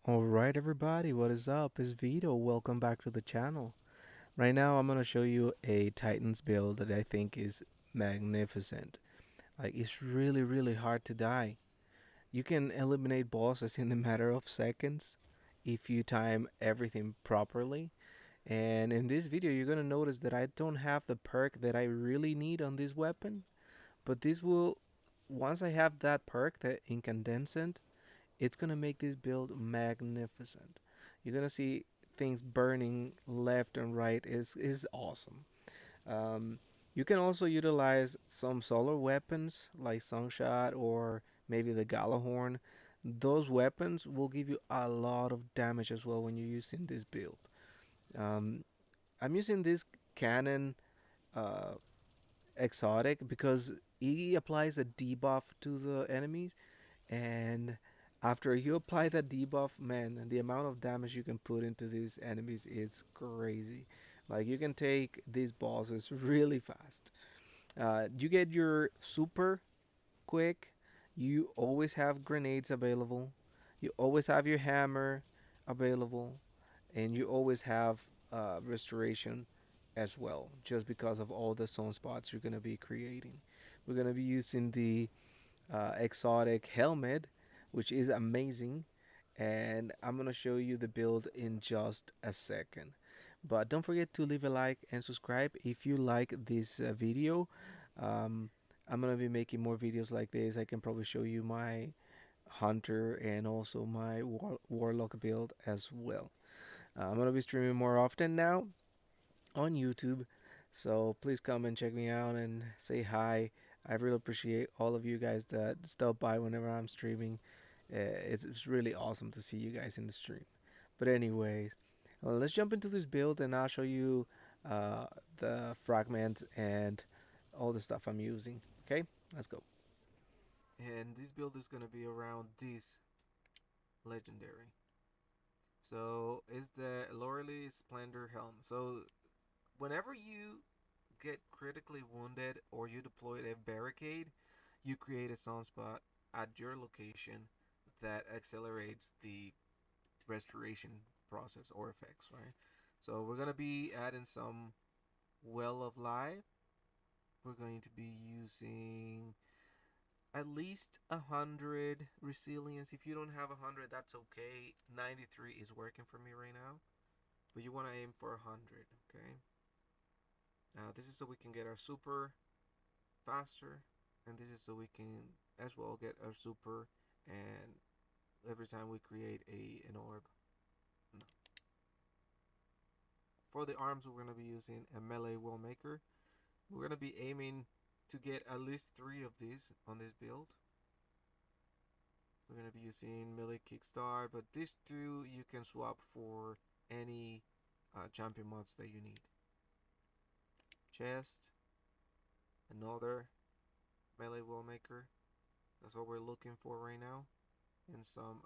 Alright everybody, what is up? It's Vito. Welcome back to the channel. Right now I'm gonna show you a Titans build that I think is magnificent. Like it's really hard to die. You can eliminate bosses in a matter of seconds if you time everything properly. And in this video you're gonna notice that I don't have the perk that I really need on this weapon. But this will, once I have that perk, the incandescent, it's gonna make this build magnificent. You're gonna see things burning left and right. Is awesome. Um, you can also utilize some solar weapons like Songshot or maybe the Galahorn. Those weapons will give you a lot of damage as well when you're using this build. Um, I'm using this cannon uh, exotic because he applies a debuff to the enemies, and after you apply that debuff, man, the amount of damage you can put into these enemies is crazy. Like you can take these bosses really fast. You get your super quick. You always have grenades available. You always have your hammer available, and you always have restoration as well, just because of all the zone spots you're gonna be creating. We're gonna be using the exotic helmet, which is amazing. And I'm gonna show you the build in just a second. But don't forget to leave a like and subscribe if you like this video. Um, I'm gonna be making more videos like this. I can probably show you my hunter and also my warlock build as well. I'm gonna be streaming more often now on YouTube. So please come and check me out and say hi. I really appreciate all of you guys that stop by whenever I'm streaming. It's really awesome to see you guys in the stream. But anyways, let's jump into this build and I'll show you uh, the fragments and all the stuff I'm using. Okay, let's go. And this build is gonna be around this legendary. So it's the Loreley Splendor Helm. So whenever you get critically wounded or you deploy a barricade, you create a sunspot at your location that accelerates the restoration process or effects, right? So we're gonna be adding some Well of Life. We're going to be using at least 100 resilience. If you don't have 100, that's okay. 93 is working for me right now, but you want to aim for 100, okay? Now this is so we can get our super faster, and this is so we can as well get our super and every time we create an orb. No. For the arms, we're going to be using a melee wall maker. We're going to be aiming to get at least 3 of these on this build. We're going to be using melee kickstart, but these two you can swap for any champion mods that you need. Chest, another melee wall maker. That's what we're looking for right now. And some,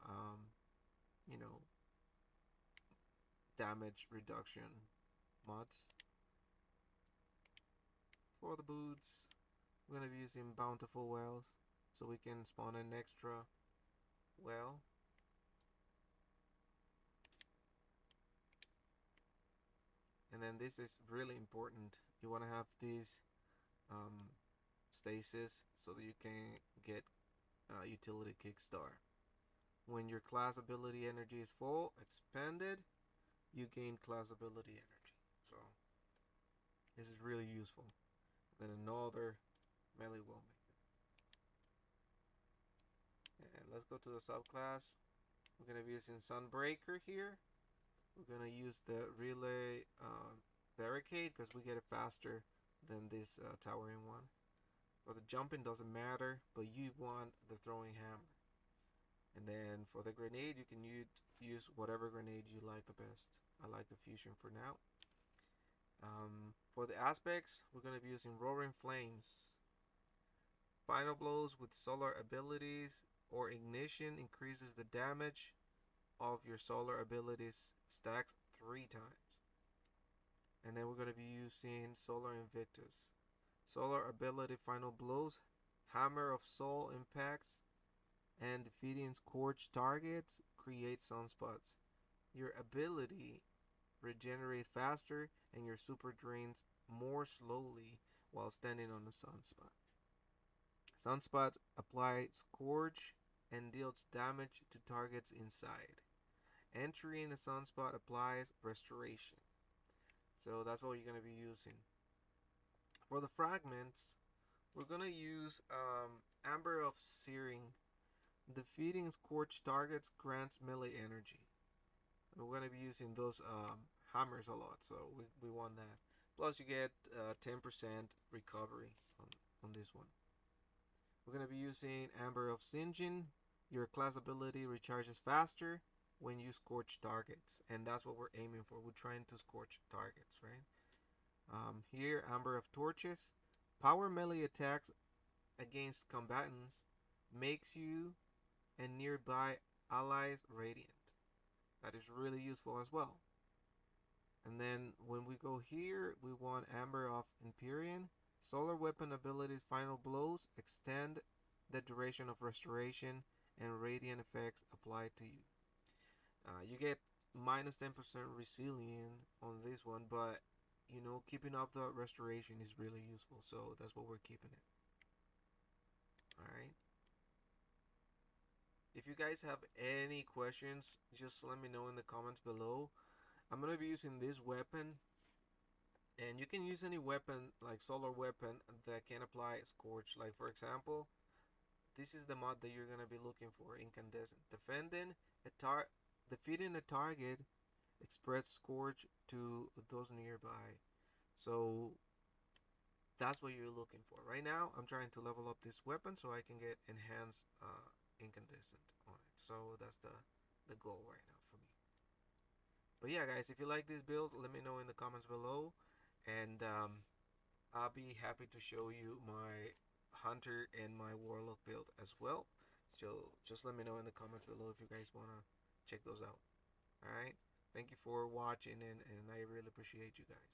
you know, damage reduction mods. For the boots, we're going to be using Bountiful Wells so we can spawn an extra well. And then this is really important. You want to have these um, stasis so that you can get utility kickstart. When your class ability energy is full, expanded, you gain class ability energy. So this is really useful. Then another melee will make it. And let's go to the subclass. We're gonna be using Sunbreaker here. We're gonna use the relay barricade because we get it faster than this towering one. For the jumping doesn't matter, but you want the throwing hammer. And then for the grenade, you can use whatever grenade you like the best. I like the fusion for now. For the aspects, we're going to be using Roaring Flames. Final blows with solar abilities or ignition increases the damage of your solar abilities stacks 3 times. And then we're going to be using Solar Invictus. Solar ability final blows, Hammer of Soul impacts, and defeating scorched targets create sunspots. Your ability regenerates faster and your super drains more slowly while standing on a sunspot. Sunspot applies Scourge and deals damage to targets inside. Entering a sunspot applies Restoration. So that's what you're going to be using. For the fragments, we're going to use Amber of Searing. Defeating scorched targets grants melee energy. We're going to be using those hammers a lot, so we want that. Plus, you get 10% recovery on this one. We're going to be using Amber of Sinjin. Your class ability recharges faster when you scorch targets, and that's what we're aiming for. We're trying to scorch targets, right? Here, Amber of Torches. Power melee attacks against combatants makes you and nearby allies radiant. That is really useful as well. And then when we go here, we want Amber of Empyrean. Solar weapon abilities final blows extend the duration of restoration and radiant effects applied to you. You get minus 10% resilient on this one, but you know, keeping up the restoration is really useful, so that's what we're keeping it. Alright. If you guys have any questions, just let me know in the comments below. I'm gonna be using this weapon, and you can use any weapon like solar weapon that can apply Scorch. Like for example, this is the mod that you're gonna be looking for: Incandescent. Defeating a target spreads Scorch to those nearby. So that's what you're looking for. Right now, I'm trying to level up this weapon so I can get enhanced Incandescent on it. So that's the goal right now for me. But yeah, guys, if you like this build, let me know in the comments below, and I'll be happy to show you my Hunter and my Warlock build as well. So just let me know in the comments below if you guys want to check those out. Alright? Thank you for watching, and I really appreciate you guys.